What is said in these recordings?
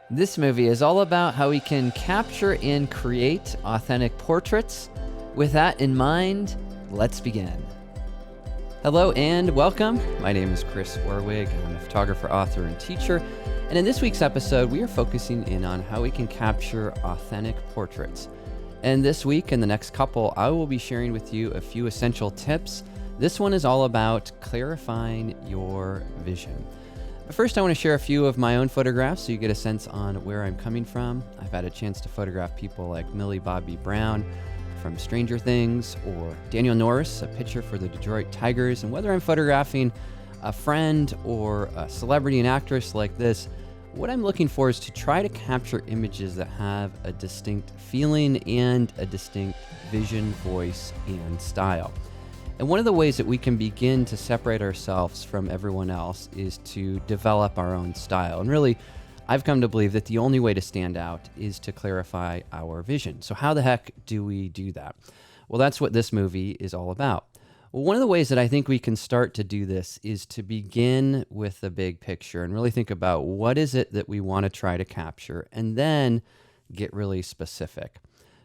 This movie is all about how we can capture and create authentic portraits. With that in mind, let's begin. Hello and welcome. My name is Chris Orwig. I'm a photographer, author, and teacher. And in this week's episode, we are focusing in on how we can capture authentic portraits. And this week and the next couple, I will be sharing with you a few essential tips. This one is all about clarifying your vision. But first, I want to share a few of my own photographs so you get a sense on where I'm coming from. I've had a chance to photograph people like Millie Bobby Brown from Stranger Things, or Daniel Norris, a pitcher for the Detroit Tigers. And whether I'm photographing a friend or a celebrity and actress like this, what I'm looking for is to try to capture images that have a distinct feeling and a distinct vision, voice, and style. And one of the ways that we can begin to separate ourselves from everyone else is to develop our own style. And really, I've come to believe that the only way to stand out is to clarify our vision. So how the heck do we do that? Well, that's what this movie is all about. Well, one of the ways that I think we can start to do this is to begin with the big picture and really think about what is it that we want to try to capture, and then get really specific.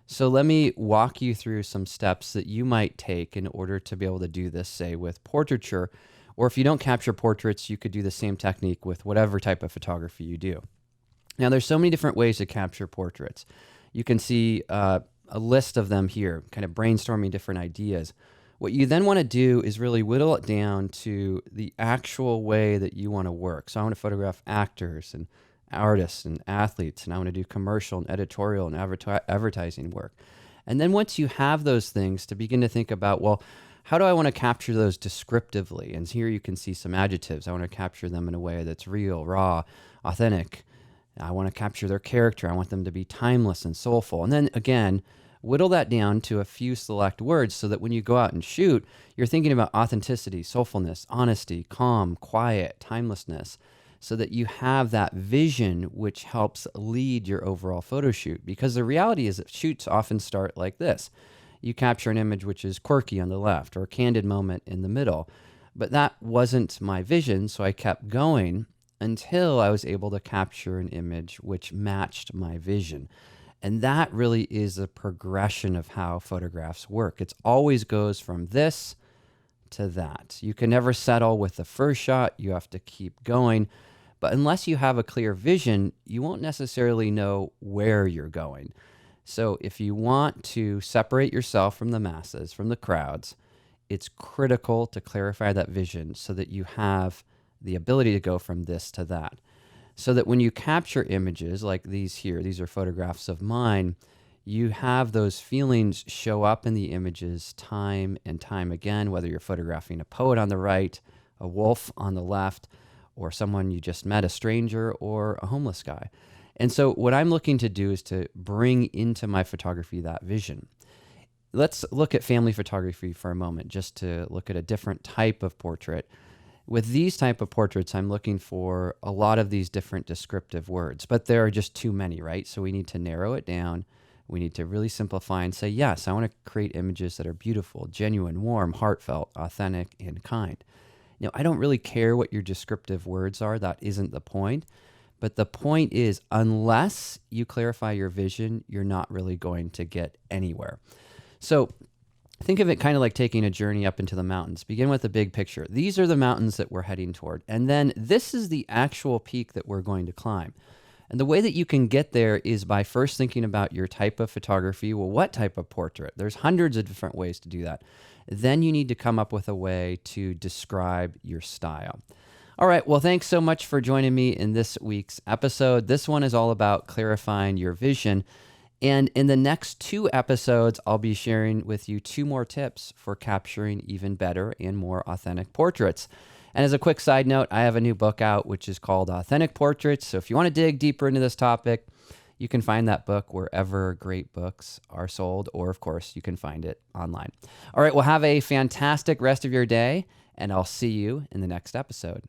So let me walk you through some steps that you might take in order to be able to do this, say, with portraiture. Or if you don't capture portraits, you could do the same technique with whatever type of photography you do. Now, there's so many different ways to capture portraits. You can see a list of them here, kind of brainstorming different ideas. What you then want to do is really whittle it down to the actual way that you want to work. So I want to photograph actors and artists and athletes, and I want to do commercial and editorial and advertising work. And then once you have those things, to begin to think about, well, how do I want to capture those descriptively? And here you can see some adjectives. I want to capture them in a way that's real, raw, authentic. I want to capture their character. I want them to be timeless and soulful. And then again, whittle that down to a few select words so that when you go out and shoot, you're thinking about authenticity, soulfulness, honesty, calm, quiet, timelessness, so that you have that vision which helps lead your overall photo shoot. Because the reality is that shoots often start like this. You capture an image which is quirky on the left or a candid moment in the middle. But that wasn't my vision, so I kept going until I was able to capture an image which matched my vision. And that really is a progression of how photographs work. It always goes from this to that. You can never settle with the first shot. You have to keep going. But unless you have a clear vision, you won't necessarily know where you're going. So if you want to separate yourself from the masses, from the crowds, it's critical to clarify that vision so that you have the ability to go from this to that. So that when you capture images like these here, these are photographs of mine, you have those feelings show up in the images time and time again, whether you're photographing a poet on the right, a wolf on the left, or someone you just met, a stranger, or a homeless guy. And so what I'm looking to do is to bring into my photography that vision. Let's look at family photography for a moment, just to look at a different type of portrait. With these type of portraits, I'm looking for a lot of these different descriptive words, but there are just too many, right? So we need to narrow it down. We need to really simplify and say, yes, I want to create images that are beautiful, genuine, warm, heartfelt, authentic, and kind. Now, I don't really care what your descriptive words are. That isn't the point. But the point is, unless you clarify your vision, you're not really going to get anywhere. So think of it kind of like taking a journey up into the mountains. Begin with the big picture. These are the mountains that we're heading toward. And then this is the actual peak that we're going to climb. And the way that you can get there is by first thinking about your type of photography. Well, what type of portrait? There's hundreds of different ways to do that. Then you need to come up with a way to describe your style. All right, well, thanks so much for joining me in this week's episode. This one is all about clarifying your vision. And in the next 2 episodes, I'll be sharing with you 2 more tips for capturing even better and more authentic portraits. And as a quick side note, I have a new book out, which is called Authentic Portraits. So if you want to dig deeper into this topic, you can find that book wherever great books are sold, or of course, you can find it online. All right, well, have a fantastic rest of your day, and I'll see you in the next episode.